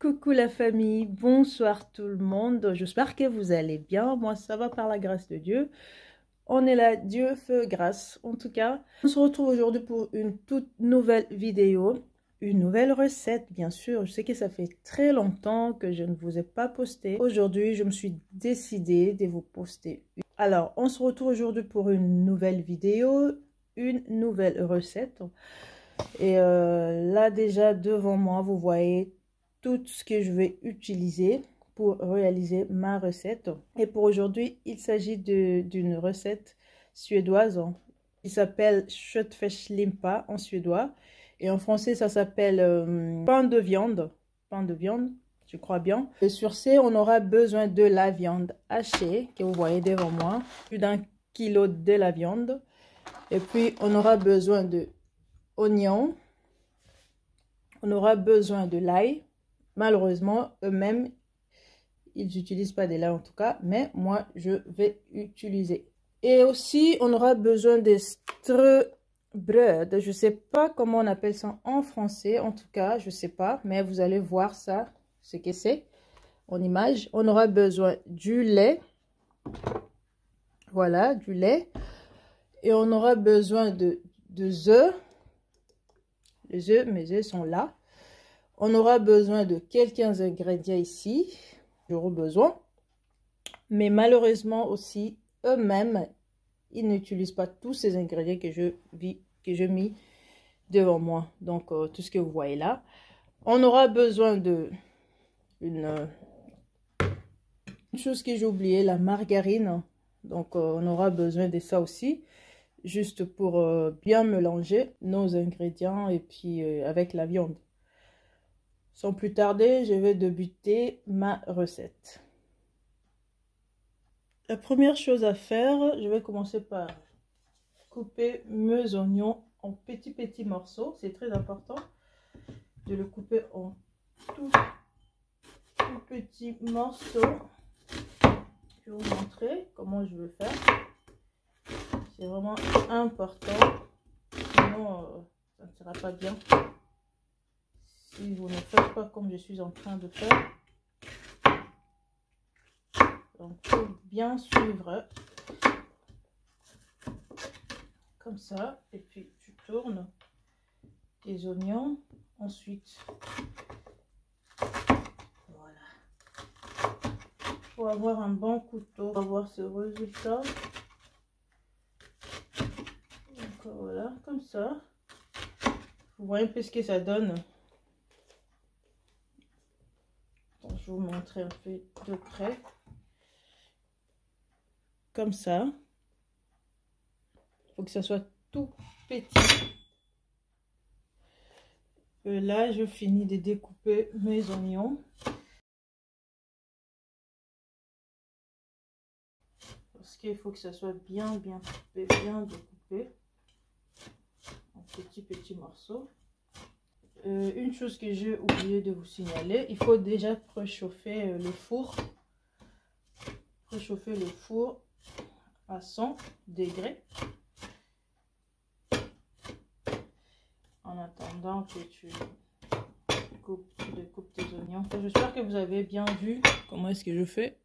Coucou la famille, bonsoir tout le monde, j'espère que vous allez bien, moi ça va par la grâce de Dieu, on est là, Dieu fait grâce en tout cas. On se retrouve aujourd'hui pour une toute nouvelle vidéo, une nouvelle recette bien sûr, je sais que ça fait très longtemps que je ne vous ai pas posté, aujourd'hui je me suis décidée de vous poster. Alors on se retrouve aujourd'hui pour une nouvelle vidéo, une nouvelle recette et là déjà devant moi vous voyez tout ce que je vais utiliser pour réaliser ma recette. Et pour aujourd'hui, il s'agit d'une recette suédoise. Il s'appelle Köttfärslimpa en suédois. Et en français, ça s'appelle pain de viande. Pain de viande, je crois bien. Et sur ce, on aura besoin de la viande hachée, que vous voyez devant moi. Plus d'1 kilo de la viande. Et puis, on aura besoin de oignons. On aura besoin de l'ail. Malheureusement, eux-mêmes, ils n'utilisent pas de l'ail en tout cas, mais moi, je vais utiliser. Et aussi, on aura besoin de ströbröd. Je ne sais pas comment on appelle ça en français, en tout cas, je ne sais pas, mais vous allez voir ça, ce que c'est en image. On aura besoin du lait, voilà, du lait. Et on aura besoin de œufs. Les œufs, mes œufs sont là. On aura besoin de quelques ingrédients ici, j'aurai besoin. Mais malheureusement aussi, eux-mêmes, ils n'utilisent pas tous ces ingrédients que je mis devant moi. Donc, tout ce que vous voyez là. On aura besoin de une chose que j'ai oublié, la margarine. Donc, on aura besoin de ça aussi, juste pour bien mélanger nos ingrédients et puis avec la viande. Sans plus tarder, je vais débuter ma recette. La première chose à faire, je vais commencer par couper mes oignons en petits morceaux. C'est très important de le couper en tout petits morceaux. Je vais vous montrer comment je vais faire. C'est vraiment important, sinon ça ne sera pas bien. Si vous ne faites pas comme je suis en train de faire. Donc, il faut bien suivre. Comme ça. Et puis, tu tournes tes oignons. Ensuite, voilà. Il faut avoir un bon couteau pour avoir ce résultat. Donc, voilà, comme ça. Vous voyez un peu ce que ça donne. Je vais vous montrer un peu de près. Comme ça. Il faut que ça soit tout petit. Et là, je finis de découper mes oignons. Parce qu'il faut que ça soit bien coupé, bien découpé. En petits morceaux. Une chose que j'ai oublié de vous signaler, il faut déjà préchauffer le four. Préchauffer le four à 100 degrés. En attendant que tu découpes tes oignons. J'espère que vous avez bien vu comment est-ce que je fais.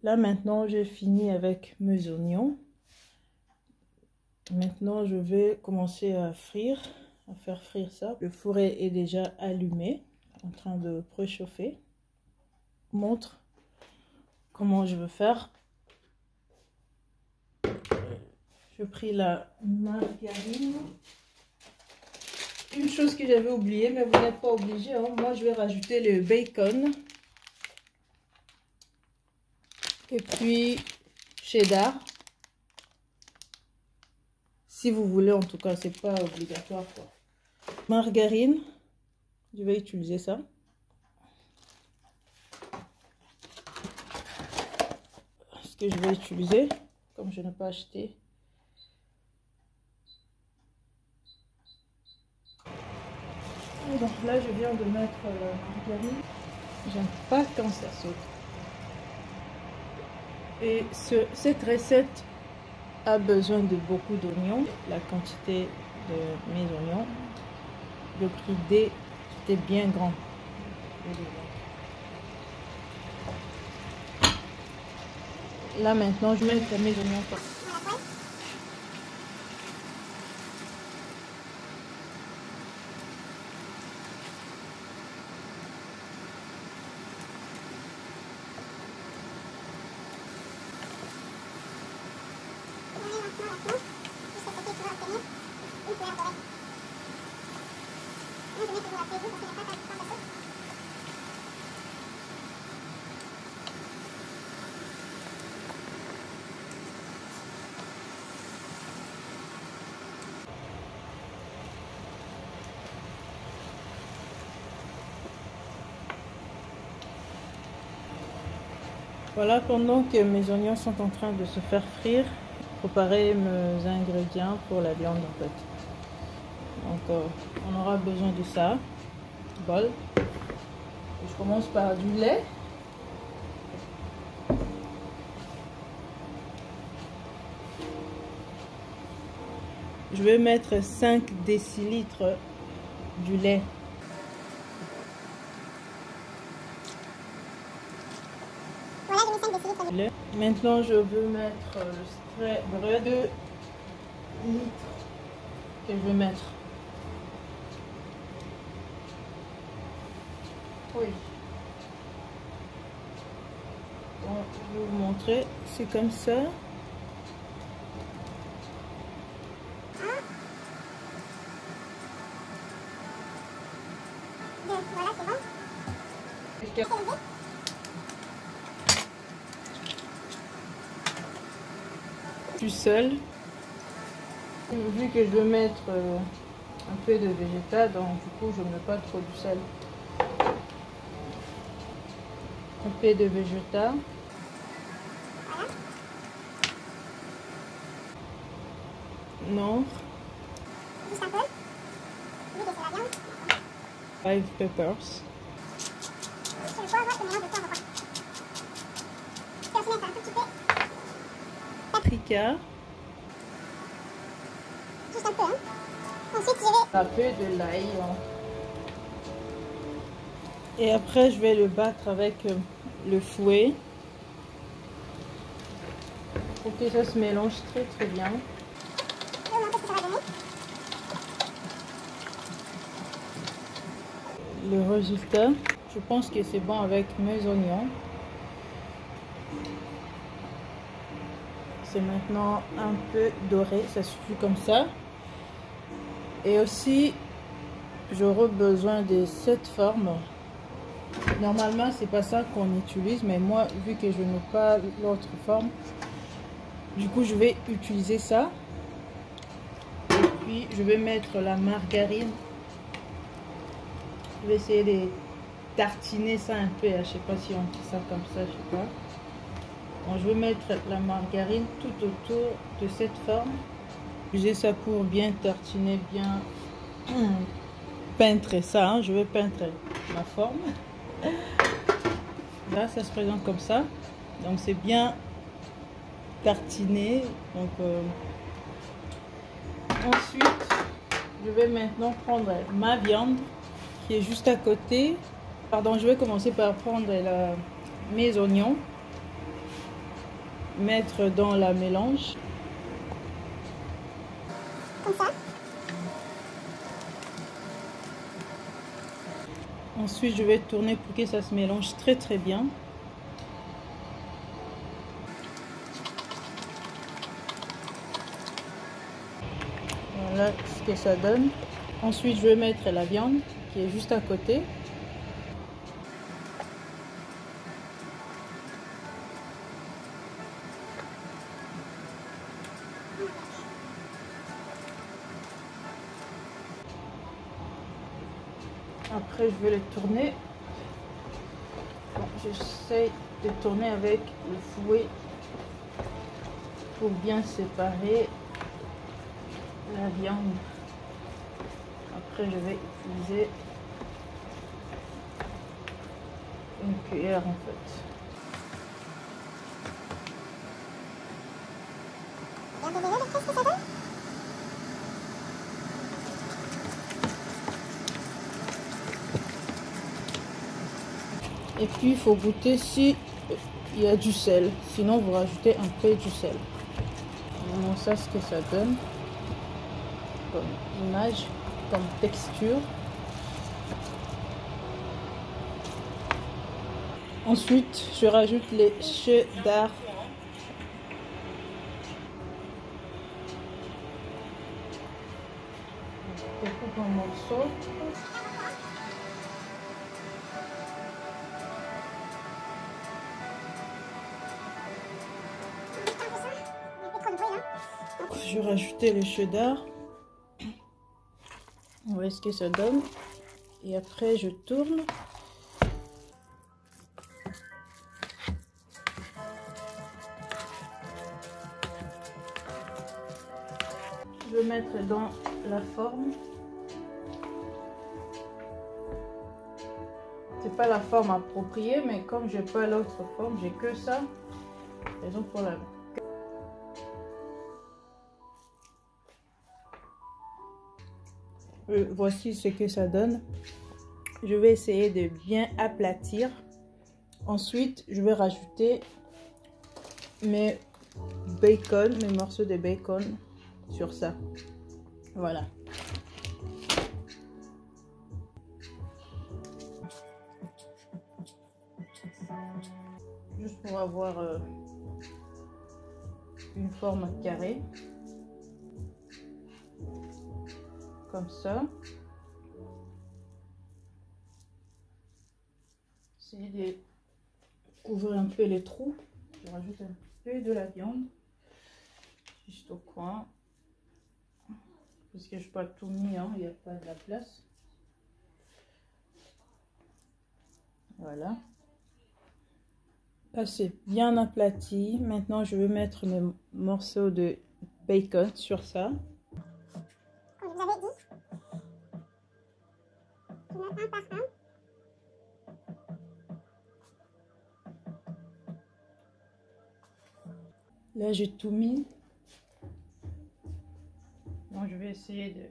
Là maintenant, j'ai fini avec mes oignons. Maintenant, je vais commencer à frire. À faire frire ça. Le four est déjà allumé, en train de préchauffer. Je vous montre comment je veux faire. Je pris la margarine. Une chose que j'avais oubliée, mais vous n'êtes pas obligé, hein. Moi, je vais rajouter le bacon. Et puis, cheddar. Si vous voulez, en tout cas, c'est pas obligatoire, quoi. Margarine, je vais utiliser ça. Ce que je vais utiliser, comme je n'ai pas acheté. Et donc là, je viens de mettre la margarine. J'aime pas quand ça saute. Et cette recette a besoin de beaucoup d'oignons. La quantité de mes oignons. Le prix c'était bien grand. Là maintenant, je mets mes oignons. Voilà, pendant que mes oignons sont en train de se faire frire, préparer mes ingrédients pour la viande en fait. Donc on aura besoin de ça, bol. Je commence par du lait. Je vais mettre 5 décilitres du lait. Voilà, j'ai mis 5 décilitres de lait. Maintenant, je veux mettre le vrai 2 litres que je vais mettre. Oui. Bon, je vais vous montrer. C'est comme ça. Voilà, c'est bon. Je suis seule. Vu que je veux mettre un peu de végétal, donc du coup je ne mets pas trop du sel. Un peu de végétal. Voilà. Non. Juste un peu. Vu que c'est la viande. 5 peppers. C'est le poivre, le mélange de poivre. Je vais aussi mettre un tout petit peu. Paprika. Juste un peu, hein. Ensuite, je vais... Un peu de l'ail. Et après, je vais le battre avec le fouet pour que ça se mélange très très bien. Je vais vous montrer ce que ça va donner. Le résultat, je pense que c'est bon avec mes oignons. C'est maintenant un peu doré, ça suffit comme ça. Et aussi, j'aurai besoin de cette forme. Normalement, c'est pas ça qu'on utilise, mais moi, vu que je n'ai pas l'autre forme, du coup, je vais utiliser ça. Et puis, je vais mettre la margarine. Je vais essayer de tartiner ça un peu. Je sais pas si on dit ça comme ça, je sais pas. Bon, je vais mettre la margarine tout autour de cette forme. J'ai ça pour bien tartiner, bien peindre ça. Hein. Je vais peindre ma forme. Là, ça se présente comme ça. Donc, c'est bien tartiné. Donc, ensuite, je vais maintenant prendre ma viande qui est juste à côté. Pardon, je vais commencer par prendre mes oignons, mettre dans la mélange. Comme ça. Ensuite, je vais tourner pour que ça se mélange très très bien. Voilà ce que ça donne. Ensuite, je vais mettre la viande qui est juste à côté. Après, je vais le tourner. Bon, j'essaie de tourner avec le fouet pour bien séparer la viande. Après, je vais utiliser une cuillère en fait. Regardez déjà qu'est-ce que ça donne. Et puis il faut goûter si il y a du sel. Sinon vous rajoutez un peu du sel. Vraiment ça ce que ça donne comme image, comme texture. Ensuite je rajoute les cheddar. Je coupe en morceaux. Je vais rajouter le cheddar. On voit ce que ça donne. Et après, je tourne. Je vais mettre dans la forme. C'est pas la forme appropriée, mais comme j'ai pas l'autre forme, j'ai que ça. Raison pour la. Voici ce que ça donne. Je vais essayer de bien aplatir. Ensuite, je vais rajouter mes bacon, mes morceaux de bacon sur ça. Voilà. Juste pour avoir une forme carrée. Comme ça. Essayez de couvrir un peu les trous. Je rajoute un peu de la viande juste au coin parce que je n'ai pas tout mis, hein, il n'y a pas de la place. Voilà. Là c'est bien aplati. Maintenant je vais mettre mes morceaux de bacon sur ça. Comme vous avez dit, tu mets un par un. Là j'ai tout mis. Donc je vais essayer de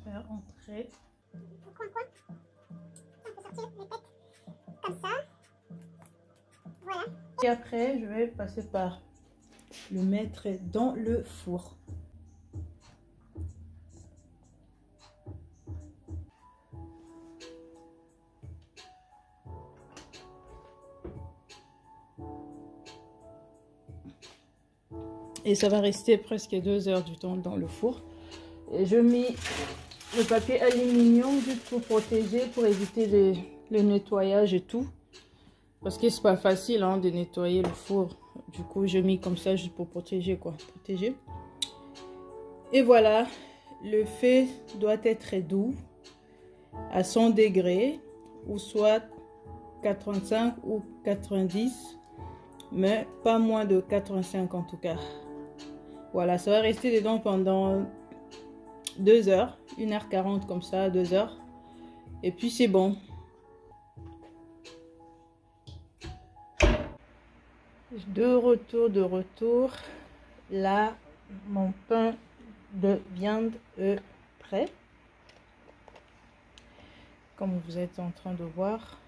faire entrer. Coin, coin. On peut sortir les têtes comme ça. Voilà. Et après je vais passer par le mettre dans le four. Et ça va rester presque 2 heures du temps dans le four. Et je mets le papier aluminium juste pour protéger, pour éviter le nettoyage et tout. Parce que c'est pas facile hein, de nettoyer le four. Du coup, je mets comme ça juste pour protéger quoi. Protéger. Et voilà, le feu doit être doux à 100 degrés ou soit 85 ou 90, mais pas moins de 85 en tout cas. Voilà, ça va rester dedans pendant 2 heures, 1h40 comme ça, 2 heures. Et puis c'est bon. De retour. Là, mon pain de viande est prêt. Comme vous êtes en train de voir,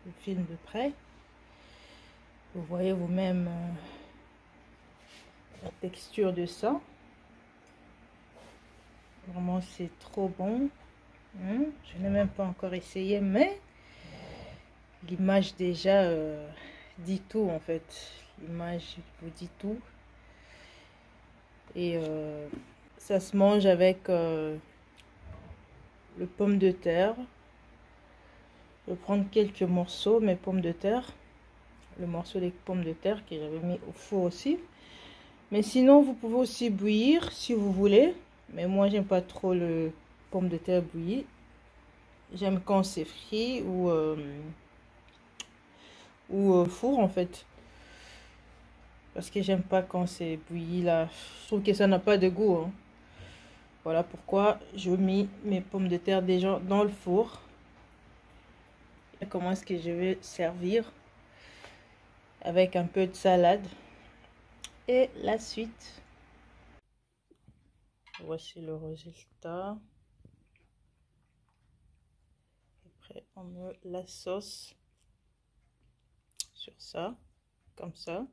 je filme de près. Vous voyez vous-même la texture de ça. Vraiment, c'est trop bon. Je n'ai même pas encore essayé, mais l'image déjà dit tout en fait. L'image vous dit tout. Et ça se mange avec le pomme de terre. Je vais prendre quelques morceaux, mes pommes de terre. Le morceau des pommes de terre que j'avais mis au four aussi. Mais sinon, vous pouvez aussi bouillir si vous voulez. Mais moi, j'aime pas trop le pomme de terre bouillie. J'aime quand c'est frit ou four en fait. Parce que j'aime pas quand c'est bouilli là. Je trouve que ça n'a pas de goût. Hein. Voilà pourquoi je mets mes pommes de terre déjà dans le four. Et comment est-ce que je vais servir? Avec un peu de salade. Et la suite. Voici le résultat. Après, on met la sauce sur ça, comme ça.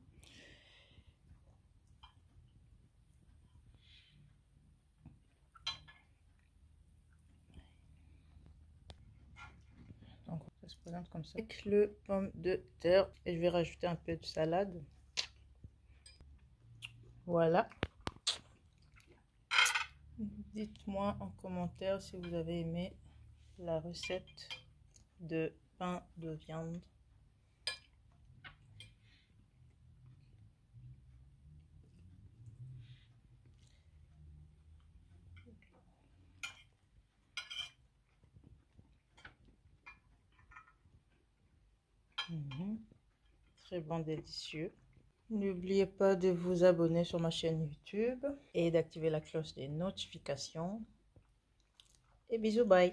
Donc, ça se présente comme ça. Avec le pomme de terre. Et je vais rajouter un peu de salade. Voilà. Dites-moi en commentaire si vous avez aimé la recette de pain de viande. Très bon, délicieux. N'oubliez pas de vous abonner sur ma chaîne YouTube et d'activer la cloche des notifications. Et bisous, bye!